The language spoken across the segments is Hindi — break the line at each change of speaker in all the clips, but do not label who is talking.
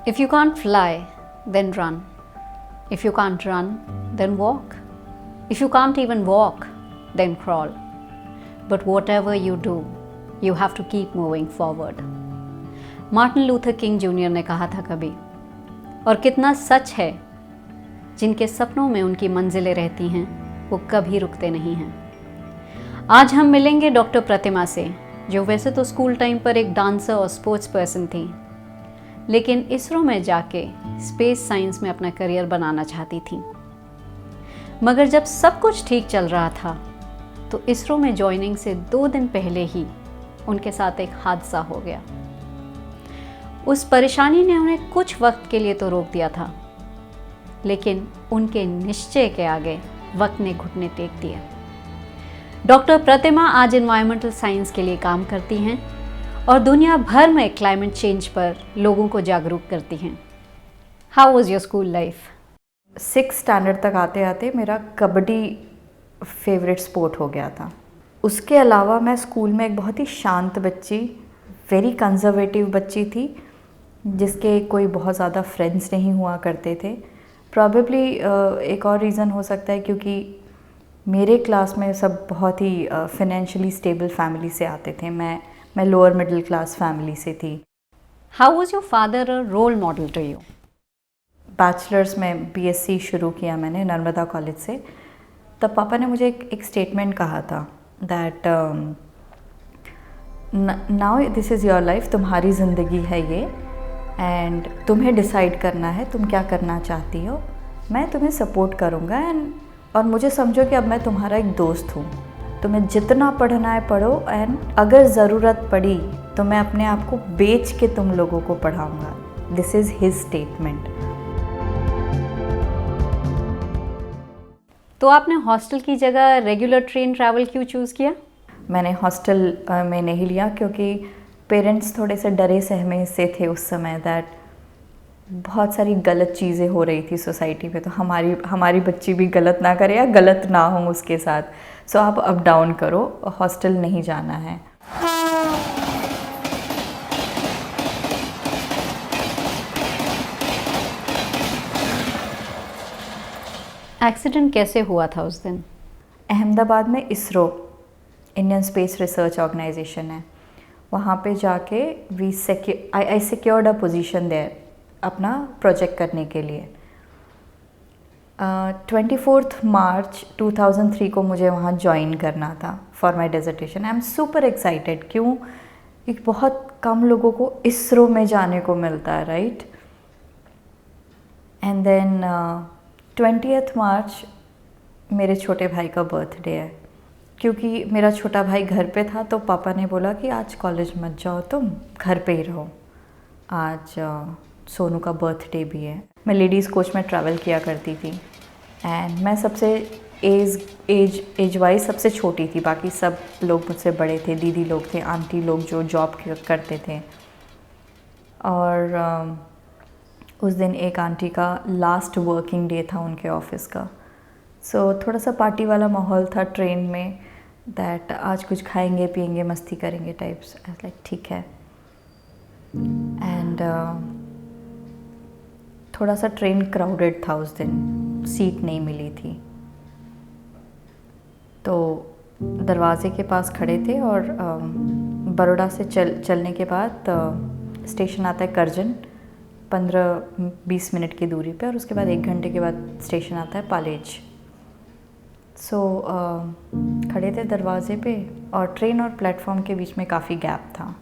If you can't fly, then run. If you can't run, then walk. If you can't even walk, then crawl. But whatever you do, you have to keep moving forward. Martin Luther king junior ने कहा था कभी, और कितना सच है, जिनके सपनों में उनकी मंजिलें रहती हैं वो कभी रुकते नहीं हैं। आज हम मिलेंगे डॉक्टर प्रतिमा से, जो वैसे तो स्कूल टाइम पर एक डांसर और स्पोर्ट्स पर्सन थी, लेकिन इसरो में जाके स्पेस साइंस में अपना करियर बनाना चाहती थी। मगर जब सब कुछ ठीक चल रहा था तो इसरो में ज्वाइनिंग से 2 दिन पहले ही उनके साथ एक हादसा हो गया। उस परेशानी ने उन्हें कुछ वक्त के लिए तो रोक दिया था, लेकिन उनके निश्चय के आगे वक्त ने घुटने टेक दिए। डॉक्टर प्रतिमा आज एनवायरमेंटल साइंस के लिए काम करती हैं और दुनिया भर में क्लाइमेट चेंज पर लोगों को जागरूक करती हैं। How was your school life?
6th standard तक आते आते मेरा कबड्डी फेवरेट स्पोर्ट हो गया था। उसके अलावा मैं स्कूल में एक बहुत ही शांत बच्ची, वेरी कंजर्वेटिव बच्ची थी, जिसके कोई बहुत ज़्यादा फ्रेंड्स नहीं हुआ करते थे। प्रॉबेबली एक और रीज़न हो सकता है क्योंकि मेरे क्लास में सब बहुत ही फाइनेंशियली स्टेबल फैमिली से आते थे। मैं लोअर मिडिल क्लास फैमिली से थी।
How was your father a role model to you?
Bachelors में बीएससी शुरू किया मैंने नर्मदा कॉलेज से। तब पापा ने मुझे एक स्टेटमेंट कहा था that now this is your life, तुम्हारी ज़िंदगी है ये, एंड तुम्हें डिसाइड करना है तुम क्या करना चाहती हो। मैं तुम्हें सपोर्ट करूँगा और मुझे समझो कि अब मैं तुम्हारा एक दोस्त हूँ। तुम्हें जितना पढ़ना है पढ़ो, एंड अगर ज़रूरत पड़ी तो मैं अपने आप को बेच के तुम लोगों को पढ़ाऊँगा। This is his statement.
तो आपने हॉस्टल की जगह रेगुलर ट्रेन ट्रैवल क्यों चूज़ किया?
मैंने हॉस्टल में नहीं लिया क्योंकि पेरेंट्स थोड़े से डरे सहमे से थे उस समय दैट बहुत सारी गलत चीज़ें हो रही थी सोसाइटी में, तो हमारी बच्ची भी गलत ना करे या गलत ना हो उसके साथ। सो आप अप डाउन करो, हॉस्टल नहीं जाना है।
एक्सीडेंट कैसे हुआ था उस दिन?
अहमदाबाद में ISRO, Indian space research organisation है, वहाँ पे जाके I secured a position there अपना प्रोजेक्ट करने के लिए। 24 मार्च 2003 को मुझे वहाँ ज्वाइन करना था for my dissertation. I am super excited. क्यों? एक बहुत कम लोगों को इसरो में जाने को मिलता है, राइट? एंड देन 20 मार्च मेरे छोटे भाई का बर्थडे है। क्योंकि मेरा छोटा भाई घर पे था तो पापा ने बोला कि आज कॉलेज मत जाओ, तुम घर पे ही रहो, आज सोनू का बर्थडे भी है। मैं लेडीज़ कोच में ट्रैवल किया करती थी एंड मैं सबसे एज वाइज सबसे छोटी थी। बाकी सब लोग मुझसे बड़े थे, दीदी लोग थे, आंटी लोग जो जॉब करते थे। और उस दिन एक आंटी का लास्ट वर्किंग डे था उनके ऑफिस का। सो थोड़ा सा पार्टी वाला माहौल था ट्रेन में, दैट आज कुछ खाएंगे पिएंगे मस्ती करेंगे टाइप्स। आई वाज लाइक ठीक है। एंड थोड़ा सा ट्रेन क्राउडेड था उस दिन, सीट नहीं मिली थी, तो दरवाजे के पास खड़े थे। और बड़ौदा से चलने के बाद स्टेशन आता है करजन, 15-20 मिनट की दूरी पे, और उसके बाद 1 घंटे के बाद स्टेशन आता है पालेज। सो खड़े थे दरवाजे पे और ट्रेन और प्लेटफॉर्म के बीच में काफ़ी गैप था।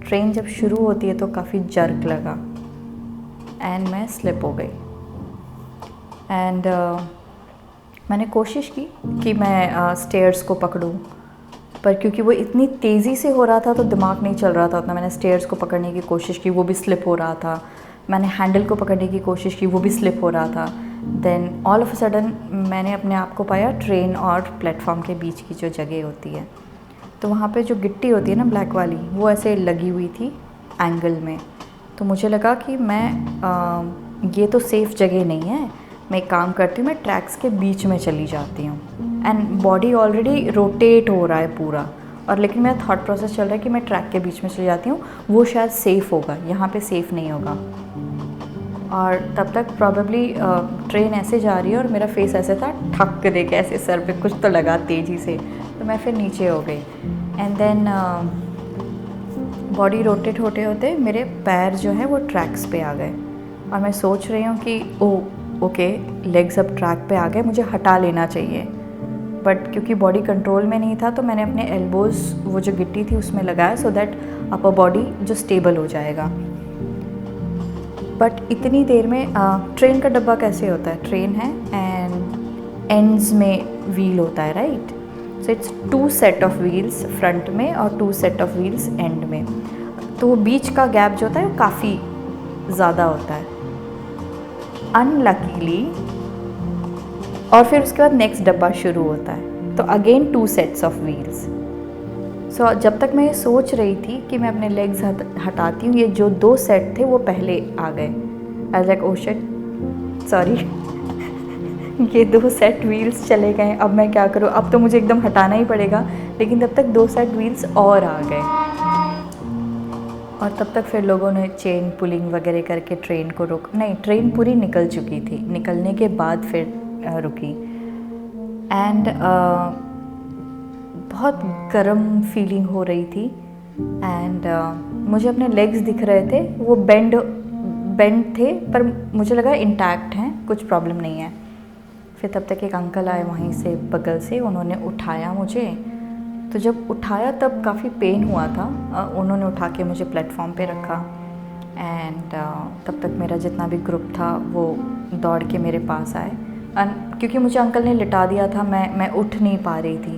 ट्रेन जब शुरू होती है तो काफ़ी जर्क लगा एंड मैं स्लिप हो गई। एंड मैंने कोशिश की कि मैं स्टेयर्स को पकड़ूं, पर क्योंकि वो इतनी तेज़ी से हो रहा था तो दिमाग नहीं चल रहा था उतना। मैंने स्टेयर्स को पकड़ने की कोशिश की, वो भी स्लिप हो रहा था। मैंने हैंडल को पकड़ने की कोशिश की, वो भी स्लिप हो रहा था। Then all of a sudden मैंने अपने आप को पाया ट्रेन और प्लेटफॉर्म के बीच की जो जगह होती है, तो वहाँ पे जो गिट्टी होती है ना ब्लैक वाली, वो ऐसे लगी हुई थी एंगल में। तो मुझे लगा कि मैं ये तो सेफ़ जगह नहीं है, मैं एक काम करती हूँ, मैं ट्रैक्स के बीच में चली जाती हूँ। एंड बॉडी ऑलरेडी रोटेट हो रहा है पूरा, और लेकिन मेरा थॉट प्रोसेस चल रहा है कि मैं ट्रैक के बीच में चली जाती हूँ, वो शायद सेफ़ होगा, यहाँ पे सेफ़ नहीं होगा। और तब तक प्रॉबेबली ट्रेन ऐसे जा रही है और मेरा फेस ऐसे था, ठक दे के ऐसे सर पे कुछ तो लगा तेज़ी से, तो मैं फिर नीचे हो गई। एंड देन बॉडी रोटेट होते होते मेरे पैर जो है वो ट्रैक्स पे आ गए और मैं सोच रही हूँ कि ओके लेग्स अब ट्रैक पे आ गए, मुझे हटा लेना चाहिए। बट क्योंकि बॉडी कंट्रोल में नहीं था तो मैंने अपने एल्बोज़ वो जो गिट्टी थी उसमें लगाया, सो दैट अपर बॉडी जो स्टेबल हो जाएगा। बट इतनी देर में ट्रेन का डब्बा कैसे होता है, ट्रेन है एंड एंड्स में व्हील होता है, right? So it's 2 set of wheels front में और 2 सेट ऑफ व्हील्स एंड में, तो बीच का गैप जो होता है वो काफ़ी ज़्यादा होता है अनलकीली। और फिर उसके बाद नेक्स्ट डब्बा शुरू होता है, तो अगेन 2 सेट्स ऑफ व्हील्स। सो जब तक मैं ये सोच रही थी कि मैं अपने लेग्स हटाती हूँ, ये जो 2 सेट थे वो पहले आ गए। I like oh shit, sorry ये 2 सेट व्हील्स चले गए, अब मैं क्या करूँ, अब तो मुझे एकदम हटाना ही पड़ेगा। लेकिन तब तक 2 सेट व्हील्स और आ गए और तब तक फिर लोगों ने चेन पुलिंग वगैरह करके ट्रेन को नहीं, ट्रेन पूरी निकल चुकी थी, निकलने के बाद फिर रुकी। एंड बहुत गर्म फीलिंग हो रही थी एंड मुझे अपने लेग्स दिख रहे थे, वो बेंड थे पर मुझे लगा इंटैक्ट हैं, कुछ प्रॉब्लम नहीं है। फिर तब तक एक अंकल आए वहीं से बगल से, उन्होंने उठाया मुझे। तो जब उठाया तब काफ़ी पेन हुआ था, उन्होंने उठा के मुझे प्लेटफॉर्म पे रखा एंड तब तक मेरा जितना भी ग्रुप था वो दौड़ के मेरे पास आए। क्योंकि मुझे अंकल ने लिटा दिया था, मैं उठ नहीं पा रही थी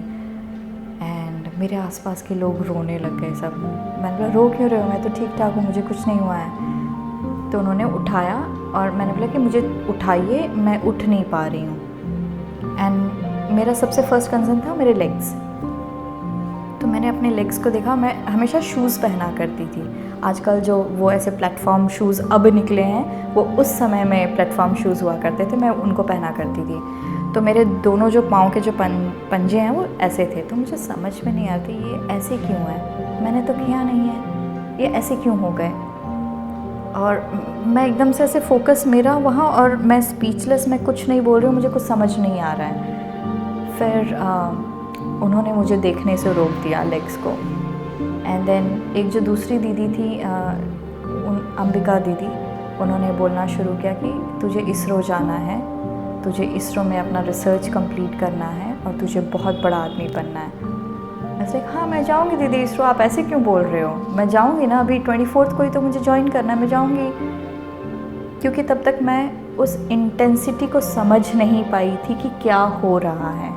एंड मेरे आसपास के लोग रोने लग गए सब। मैंने बोला रो क्यों रहे हो, मैं तो ठीक ठाक हूँ, मुझे कुछ नहीं हुआ है। तो उन्होंने उठाया और मैंने बोला कि मुझे उठाइए, मैं उठ नहीं पा रही हूँ। एंड मेरा सबसे फर्स्ट कंसर्न था मेरे लेग्स, तो मैंने अपने लेग्स को देखा। मैं हमेशा शूज़ पहना करती थी, आजकल जो वो ऐसे प्लेटफॉर्म शूज़ अब निकले हैं, वो उस समय में प्लेटफॉर्म शूज़ हुआ करते थे, मैं उनको पहना करती थी। तो मेरे दोनों जो पाँव के जो पंजे हैं वो ऐसे थे, तो मुझे समझ में नहीं आती ये ऐसे क्यों है, मैंने तो किया नहीं है, ये ऐसे क्यों हो गए। और मैं एकदम से ऐसे फोकस मेरा वहाँ, और मैं स्पीचलेस, मैं कुछ नहीं बोल रही हूँ, मुझे कुछ समझ नहीं आ रहा है। फिर उन्होंने मुझे देखने से रोक दिया लेग्स को। एंड देन एक जो दूसरी दीदी थी, अंबिका दीदी, उन्होंने बोलना शुरू किया कि तुझे इसरो जाना है, तुझे इसरो में अपना रिसर्च कंप्लीट करना है और तुझे बहुत बड़ा आदमी बनना है। ऐसे हाँ मैं जाऊँगी दीदी इसरो, आप ऐसे क्यों बोल रहे हो, मैं जाऊँगी ना, अभी 24 को ही तो मुझे ज्वाइन करना है, मैं जाऊँगी। क्योंकि तब तक मैं उस इंटेंसिटी को समझ नहीं पाई थी कि क्या हो रहा है।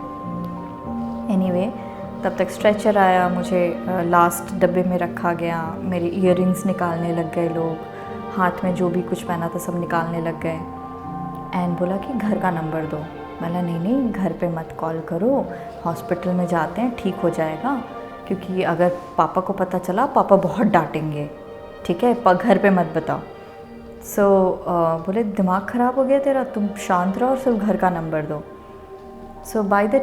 एनीवे, तब तक स्ट्रेचर आया, मुझे लास्ट डब्बे में रखा गया, मेरे इयररिंग्स निकालने लग गए लोग, हाथ में जो भी कुछ पहना था सब निकालने लग गए। एंड बोला कि घर का नंबर दो। मैंने नहीं, घर पे मत कॉल करो, हॉस्पिटल में जाते हैं, ठीक हो जाएगा, क्योंकि अगर पापा को पता चला पापा बहुत डांटेंगे, ठीक है, घर पे मत बताओ। सो बोले दिमाग ख़राब हो गया तेरा, तुम शांत रहो और सिर्फ घर का नंबर दो। सो बाय द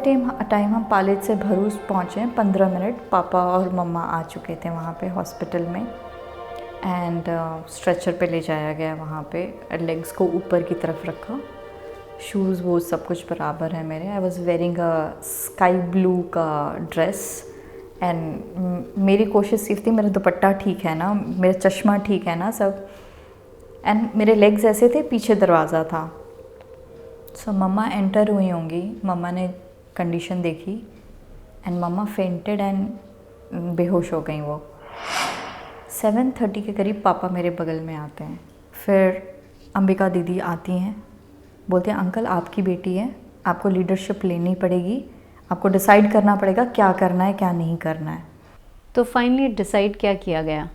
टाइम हम पालेज से भरूच पहुँचे, 15 मिनट पापा और मम्मा आ चुके थे वहाँ पे हॉस्पिटल में। एंड स्ट्रेचर पे ले जाया गया, वहाँ पे लेग्स को ऊपर की तरफ रखा, शूज़ वो सब कुछ बराबर है मेरे। I was wearing a sky blue का ड्रेस एंड मेरी कोशिश सिर्फ थी मेरा दुपट्टा ठीक है ना, मेरा चश्मा ठीक है ना सब। एंड मेरे लेग्स ऐसे थे, पीछे दरवाज़ा था। सो मम्मा एंटर हुई होंगी, मम्मा ने कंडीशन देखी एंड मम्मा फेंटेड एंड बेहोश हो गई वो। 7:30 के करीब पापा मेरे बगल में आते हैं। फिर अंबिका दीदी आती हैं, बोलते हैं अंकल आपकी बेटी है, आपको लीडरशिप लेनी पड़ेगी, आपको डिसाइड करना पड़ेगा क्या करना है क्या नहीं करना है।
तो फाइनली डिसाइड क्या किया गया?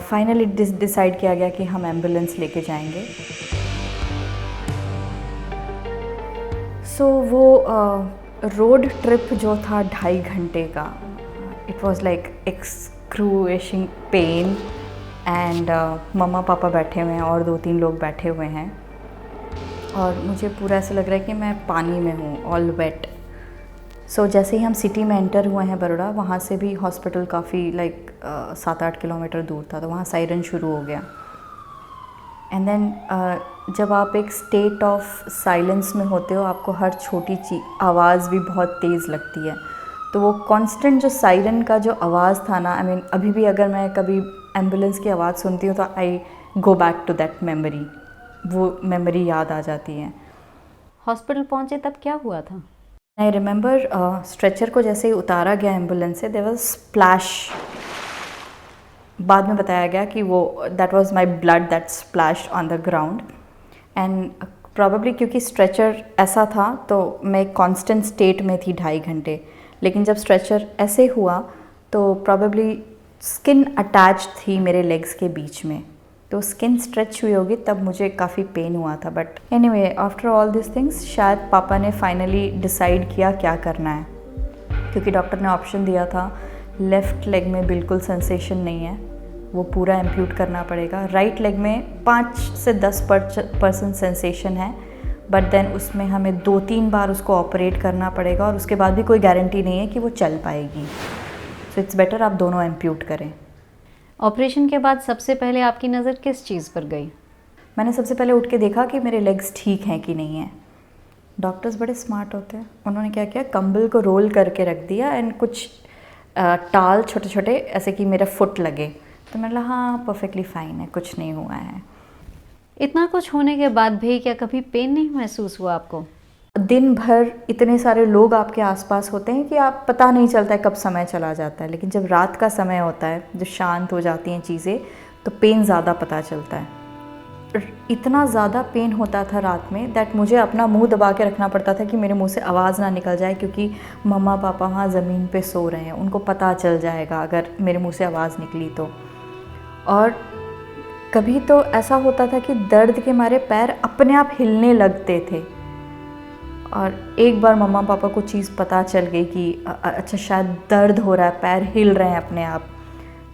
फाइनली डिसाइड किया गया कि हम एम्बुलेंस लेके जाएंगे। सो वो रोड ट्रिप जो था 2.5 घंटे का, it was like excruciating pain and mamma papa बैठे हुए हैं और 2-3 लोग बैठे हुए हैं और मुझे पूरा ऐसा लग रहा है कि मैं पानी में हूँ, ऑल वेट। सो जैसे ही हम सिटी में एंटर हुए हैं बड़ौदा, वहाँ से भी हॉस्पिटल काफ़ी 7-8 किलोमीटर दूर था, तो वहाँ सायरन शुरू हो गया। एंड देन जब आप एक स्टेट ऑफ साइलेंस में होते हो, आपको हर छोटी चीज़ आवाज़ भी बहुत तेज़ लगती है। तो वो कांस्टेंट जो सायरन का जो आवाज़ था ना, आई मीन अभी भी अगर मैं कभी एम्बुलेंस की आवाज़ सुनती हूँ तो I go back to that memory, वो मेमोरी याद आ जाती है।
हॉस्पिटल पहुंचे तब क्या हुआ था?
आई रिमेंबर स्ट्रेचर को जैसे ही उतारा गया एम्बुलेंस से, देयर वाज स्प्लैश। बाद में बताया गया कि वो that was my blood that splashed on the ground. And probably क्योंकि स्ट्रेचर ऐसा था तो मैं कांस्टेंट स्टेट में थी 2.5 घंटे, लेकिन जब स्ट्रेचर ऐसे हुआ तो प्रॉबेबली स्किन अटैच थी मेरे लेग्स के बीच में, तो स्किन स्ट्रेच हुई होगी, तब मुझे काफ़ी पेन हुआ था। But anyway, after all this things शायद पापा ने फाइनली डिसाइड किया क्या करना है, क्योंकि डॉक्टर ने ऑप्शन दिया था लेफ़्ट लेग में बिल्कुल सेंसेशन नहीं है, वो पूरा एम्प्यूट करना पड़ेगा। राइट लेग में 5 से 10% सेंसेशन है, बट देन उसमें हमें 2-3 बार उसको ऑपरेट करना पड़ेगा और उसके बाद भी कोई गारंटी नहीं है कि वो चल पाएगी। सो इट्स बेटर आप दोनों एम्प्यूट करें।
ऑपरेशन के बाद सबसे पहले आपकी नज़र किस चीज़ पर गई?
मैंने सबसे पहले उठ के देखा कि मेरे लेग्स ठीक हैं कि नहीं हैं। डॉक्टर्स बड़े स्मार्ट होते हैं, उन्होंने क्या किया, कंबल को रोल करके रख दिया एंड कुछ टाल छोटे छोटे ऐसे कि मेरा फुट लगे, तो मैंने कहा हाँ परफेक्टली फ़ाइन है, कुछ नहीं हुआ है।
इतना कुछ होने के बाद भी क्या कभी पेन नहीं महसूस हुआ आपको?
दिन भर इतने सारे लोग आपके आसपास होते हैं कि आप पता नहीं चलता है कब समय चला जाता है, लेकिन जब रात का समय होता है, जब शांत हो जाती हैं चीज़ें, तो पेन ज़्यादा पता चलता है। इतना ज़्यादा पेन होता था रात में दैट मुझे अपना मुंह दबा के रखना पड़ता था कि मेरे मुंह से आवाज़ ना निकल जाए, क्योंकि मम्मा पापा वहाँ ज़मीन पे सो रहे हैं, उनको पता चल जाएगा अगर मेरे मुंह से आवाज़ निकली तो। और कभी तो ऐसा होता था कि दर्द के मारे पैर अपने आप हिलने लगते थे, और एक बार मम्मा पापा को चीज़ पता चल गई कि अच्छा शायद दर्द हो रहा है, पैर हिल रहे हैं अपने आप,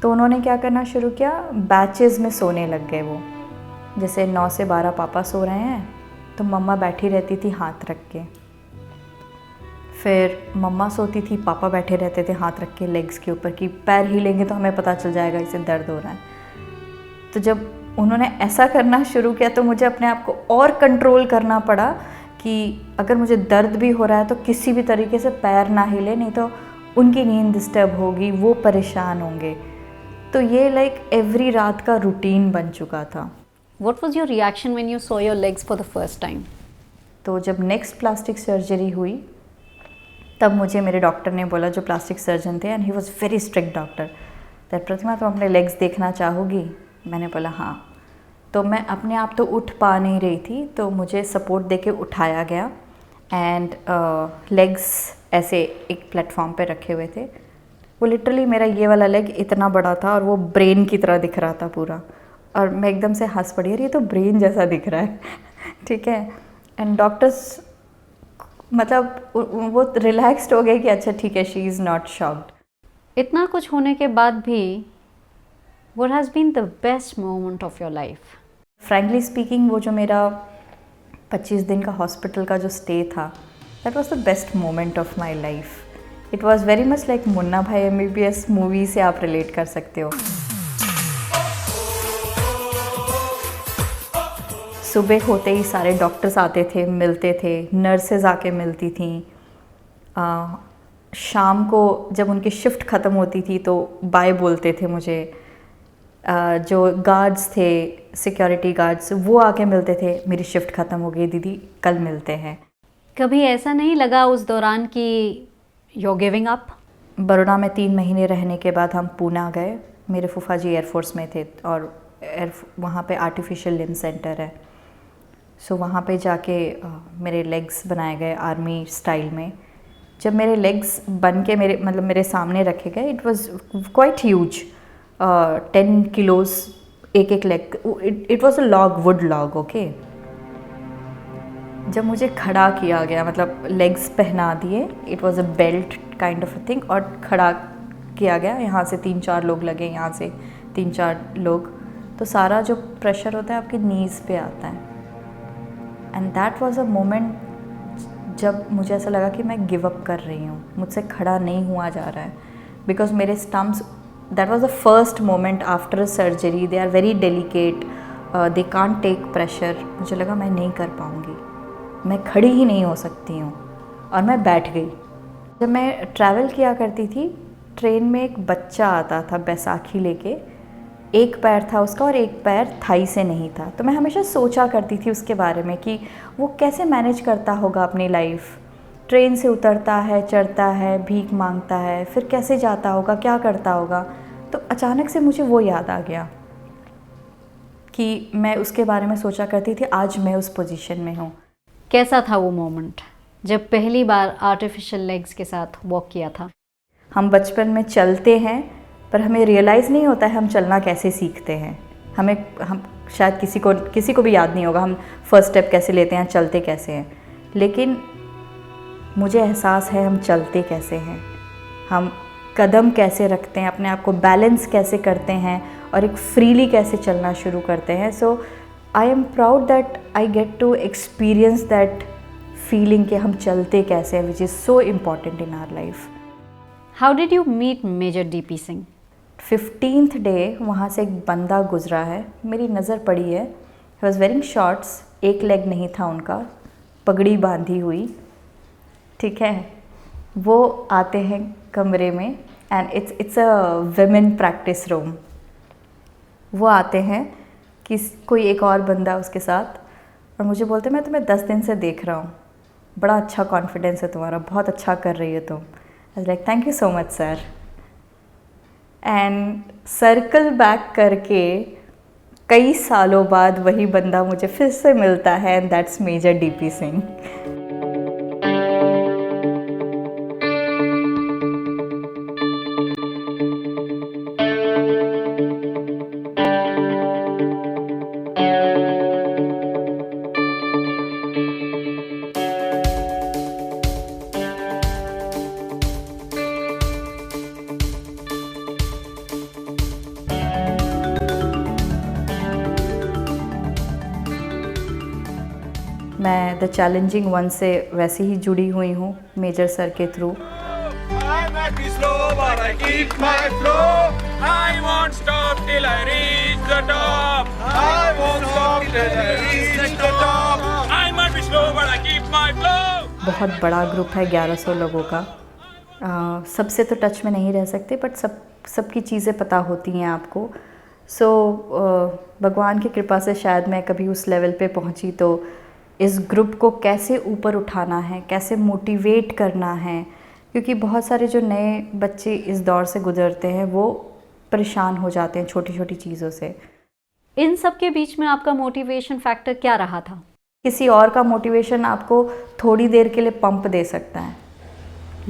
तो उन्होंने क्या करना शुरू किया, बैचेस में सोने लग गए वो। जैसे 9 से 12 पापा सो रहे हैं तो मम्मा बैठी रहती थी हाथ रख के, फिर मम्मा सोती थी, पापा बैठे रहते थे हाथ रख के लेग्स के ऊपर कि पैर हिलेंगे तो हमें पता चल जाएगा इसे दर्द हो रहा है। तो जब उन्होंने ऐसा करना शुरू किया तो मुझे अपने आप को और कंट्रोल करना पड़ा कि अगर मुझे दर्द भी हो रहा है तो किसी भी तरीके से पैर ना हिले, नहीं तो उनकी नींद डिस्टर्ब होगी, वो परेशान होंगे। तो ये एवरी रात का रूटीन बन चुका था।
What was your reaction when you saw your legs for the first time?
तो जब नेक्स्ट प्लास्टिक सर्जरी हुई तब मुझे मेरे डॉक्टर ने बोला, जो प्लास्टिक सर्जन थे, and he was very strict doctor, that Pratima तुम अपने लेग्स देखना चाहोगी? मैंने बोला हाँ। तो मैं अपने आप तो उठ पा नहीं रही थी, तो मुझे सपोर्ट देके उठाया गया एंड लेग्स ऐसे एक प्लेटफॉर्म पे रखे हुए थे। वो लिटरली मेरा ये वाला लेग इतना बड़ा था और वो ब्रेन की तरह दिख रहा था पूरा, और मैं एकदम से हंस पड़ी, यार ये तो ब्रेन जैसा दिख रहा है ठीक है। एंड डॉक्टर्स मतलब वो रिलैक्स्ड हो गए कि अच्छा ठीक है, शी इज़ नॉट शॉक्ड।
इतना कुछ होने के बाद भी what has been the best moment of your life?
Frankly speaking, वो जो मेरा 25 दिन का हॉस्पिटल का जो स्टे था, that was the best moment of my life. It was very much like Munna भाई MBBS मूवी से आप रिलेट कर सकते हो। सुबह होते ही सारे डॉक्टर्स आते थे, मिलते थे, नर्सेज आके मिलती थी। शाम को जब उनकी शिफ्ट ख़त्म होती थी तो बाय बोलते थे मुझे। जो गार्ड्स थे, सिक्योरिटी गार्ड्स, वो आके मिलते थे, मेरी शिफ्ट ख़त्म हो गई दीदी, कल मिलते हैं।
कभी ऐसा नहीं लगा उस दौरान कि you're गिविंग अप?
बड़ौदा में 3 महीने रहने के बाद हम पूना गए। मेरे फूफा जी एयरफोर्स में थे और वहाँ पे आर्टिफिशियल लिम्ब सेंटर है। सो वहाँ पे जाके मेरे लेग्स बनाए गए आर्मी स्टाइल में। जब मेरे लेग्स बन के मेरे सामने रखे गए, it was quite huge, 10 kilos एक leg, it was a log, wood log, okay. जब मुझे खड़ा किया गया, मतलब लेग्स पहना दिए, it was a belt kind of a thing, और खड़ा किया गया, यहाँ से 3-4 लोग लगे, यहाँ से 3-4 लोग, तो सारा जो प्रेशर होता है आपके नीज़ पे आता है। And that was a moment जब मुझे ऐसा लगा कि मैं गिव अप कर रही हूँ, मुझसे खड़ा नहीं हुआ जा रहा है, बिकॉज मेरे stumps, that was the first moment after surgery, they are very delicate, they can't take pressure. मुझे लगा मैं नहीं कर पाऊँगी, मैं खड़ी ही नहीं हो सकती हूँ, और मैं बैठ गई। जब मैं ट्रैवल किया करती थी, ट्रेन में एक बच्चा आता था बैसाखी लेके, एक पैर था उसका और एक पैर थाई से नहीं था। तो मैं हमेशा सोचा करती थी उसके बारे में कि वो कैसे मैनेज करता होगा अपनी लाइफ। ट्रेन से उतरता है, चढ़ता है, भीख मांगता है, फिर कैसे जाता होगा, क्या करता होगा। तो अचानक से मुझे वो याद आ गया कि मैं उसके बारे में सोचा करती थी, आज मैं उस पोजीशन में हूँ।
कैसा था वो मोमेंट जब पहली बार आर्टिफिशियल लेग्स के साथ वॉक किया था?
हम बचपन में चलते हैं, पर हमें रियलाइज़ नहीं होता है हम चलना कैसे सीखते हैं। हम शायद किसी को भी याद नहीं होगा हम फर्स्ट स्टेप कैसे लेते हैं, चलते कैसे हैं। लेकिन मुझे एहसास है हम चलते कैसे हैं, हम कदम कैसे रखते हैं, अपने आप को बैलेंस कैसे करते हैं और एक फ्रीली कैसे चलना शुरू करते हैं। So I am proud that I get to experience that feeling कि हम चलते कैसे हैं, which is so important in our life.
How did you meet major DP Singh?
15th day वहाँ से एक बंदा गुजरा है, मेरी नज़र पड़ी है। ही वॉज वेयरिंग शॉर्ट्स, एक लेग नहीं था उनका, पगड़ी बांधी हुई, ठीक है। वो आते हैं कमरे में, and it's a women practice room. वो आते हैं कि कोई एक और बंदा उसके साथ, और मुझे बोलते मैं तुम्हें 10 दिन से देख रहा हूँ, बड़ा अच्छा कॉन्फिडेंस है तुम्हारा, बहुत अच्छा कर रही हो तुम। I was like thank you so much sir. And circle back करके कई सालों बाद वही बंदा मुझे फिर से मिलता है, and that's major DP Singh. मैं द चैलेंजिंग वन से वैसे ही जुड़ी हुई हूँ मेजर सर के through.
I might be slow, but I keep my flow. I won't stop till I reach the top. I won't stop till I reach the top. I might be slow, but I keep my flow.
बहुत बड़ा ग्रुप है, 1100 लोगों का। सबसे तो टच में नहीं रह सकते, बट सबकी चीज़ें पता होती हैं आपको। सो भगवान की कृपा से शायद मैं कभी उस लेवल पे पहुंची, तो इस ग्रुप को कैसे ऊपर उठाना है, कैसे मोटिवेट करना है, क्योंकि बहुत सारे जो नए बच्चे इस दौर से गुजरते हैं वो परेशान हो जाते हैं छोटी छोटी चीज़ों से।
इन सब के बीच में आपका मोटिवेशन फैक्टर क्या रहा था?
किसी और का मोटिवेशन आपको थोड़ी देर के लिए पंप दे सकता है,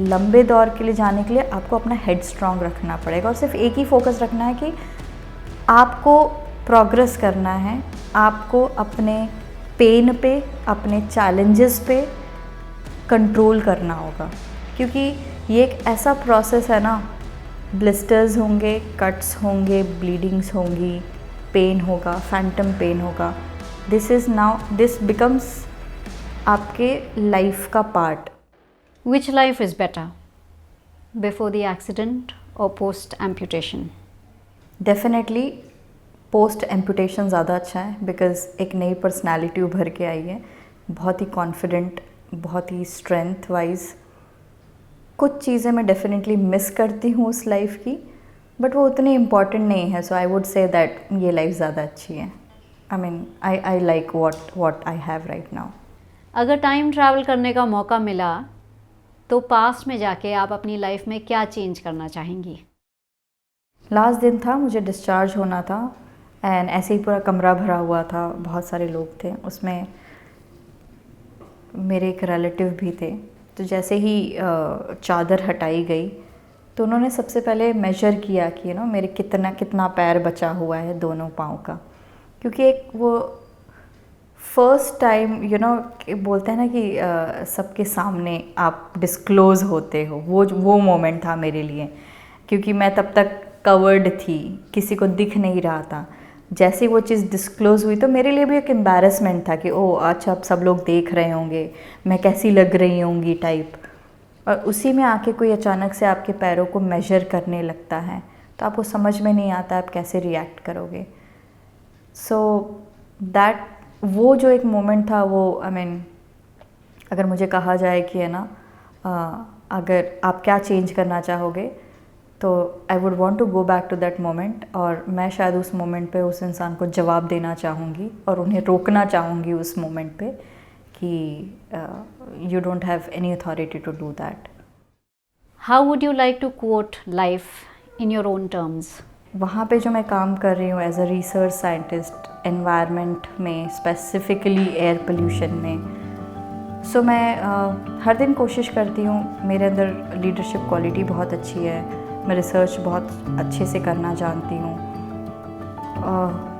लंबे दौर के लिए जाने के लिए आपको अपना हेड स्ट्रॉन्ग रखना पड़ेगा, और सिर्फ एक ही फोकस रखना है कि आपको प्रोग्रेस करना है, आपको अपने पेन पे, अपने चैलेंजेस पे कंट्रोल करना होगा। क्योंकि ये एक ऐसा प्रोसेस है ना, ब्लिस्टर्स होंगे, कट्स होंगे, ब्लीडिंग्स होंगी, पेन होगा, फैंटम पेन होगा। दिस बिकम्स आपके लाइफ का part.
Which life is better, before the accident or post amputation?
Definitely post amputation ज़्यादा अच्छा है, बिकॉज़ एक नई पर्सनालिटी उभर के आई है, बहुत ही कॉन्फिडेंट, बहुत ही स्ट्रेंथ वाइज। कुछ चीज़ें मैं डेफिनेटली मिस करती हूँ उस लाइफ की, बट वो उतनी इम्पॉर्टेंट नहीं है। सो आई वुड से दैट ये लाइफ ज़्यादा अच्छी है। I mean I like what I have right now.
अगर टाइम ट्रैवल करने का मौका मिला तो पास्ट में जाके आप अपनी लाइफ में क्या चेंज करना चाहेंगी?
लास्ट दिन था, मुझे डिस्चार्ज होना था, एंड ऐसे ही पूरा कमरा भरा हुआ था, बहुत सारे लोग थे उसमें, मेरे एक रिलेटिव भी थे। तो जैसे ही चादर हटाई गई तो उन्होंने सबसे पहले मेजर किया कि मेरे कितना पैर बचा हुआ है दोनों पाँव का, क्योंकि एक वो फर्स्ट टाइम बोलते हैं ना कि सबके सामने आप डिस्क्लोज़ होते हो, वो मोमेंट था मेरे लिए, क्योंकि मैं तब तक कवर्ड थी, किसी को दिख नहीं रहा था। जैसे ही वो चीज़ डिस्क्लोज़ हुई तो मेरे लिए भी एक एम्बैरेसमेंट था कि ओह अच्छा अब सब लोग देख रहे होंगे, मैं कैसी लग रही होंगी टाइप। और उसी में आके कोई अचानक से आपके पैरों को मेजर करने लगता है तो आपको समझ में नहीं आता आप कैसे रिएक्ट करोगे। सो दैट वो जो एक मोमेंट था वो अगर मुझे कहा जाए कि है ना अगर आप क्या चेंज करना चाहोगे तो I would want to go back to that moment, और मैं शायद उस मोमेंट पे उस इंसान को जवाब देना चाहूँगी और उन्हें रोकना चाहूँगी उस मोमेंट पे कि you don't have any authority to do that.
How would you like to quote life in your own terms?
वहाँ पे जो मैं काम कर रही हूँ as a research scientist environment में, स्पेसिफिकली एयर पोल्यूशन में, सो मैं हर दिन कोशिश करती हूँ, मेरे अंदर लीडरशिप क्वालिटी बहुत अच्छी है, मैं रिसर्च बहुत अच्छे से करना जानती हूँ।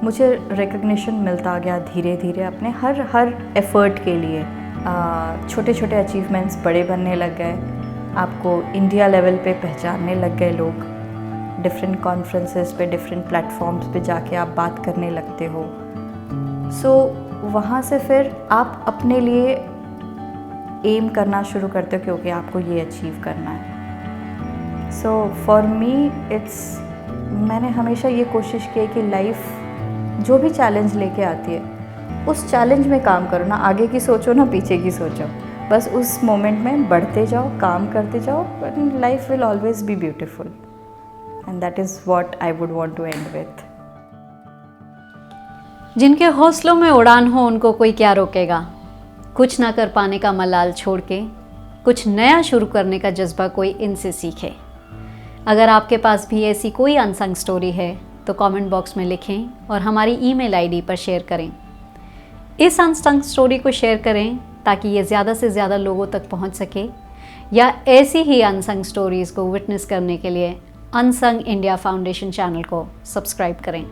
मुझे रिकग्निशन मिलता गया धीरे धीरे अपने हर एफ़र्ट के लिए। छोटे छोटे अचीवमेंट्स बड़े बनने लग गए, आपको इंडिया लेवल पे पहचानने लग गए लोग, डिफरेंट कॉन्फ्रेंसेस पे, डिफरेंट प्लेटफॉर्म्स पे जाके आप बात करने लगते हो। सो वहाँ से फिर आप अपने लिए एम करना शुरू करते हो क्योंकि आपको ये अचीव करना है। सो फॉर मी मैंने हमेशा ये कोशिश की है कि लाइफ जो भी चैलेंज लेके आती है उस चैलेंज में काम करो, ना आगे की सोचो ना पीछे की सोचो, बस उस मोमेंट में बढ़ते जाओ, काम करते जाओ, life will always be beautiful and that is what I would want to end with.
जिनके हौसलों में उड़ान हो उनको कोई क्या रोकेगा। कुछ ना कर पाने का मलाल छोड़ के कुछ नया शुरू करने का जज्बा कोई इनसे सीखे। अगर आपके पास भी ऐसी कोई अनसंग स्टोरी है तो कमेंट बॉक्स में लिखें और हमारी ईमेल आईडी पर शेयर करें। इस अनसंग स्टोरी को शेयर करें ताकि ये ज़्यादा से ज़्यादा लोगों तक पहुंच सके, या ऐसी ही अनसंग स्टोरीज़ को विटनेस करने के लिए अनसंग इंडिया फाउंडेशन चैनल को सब्सक्राइब करें।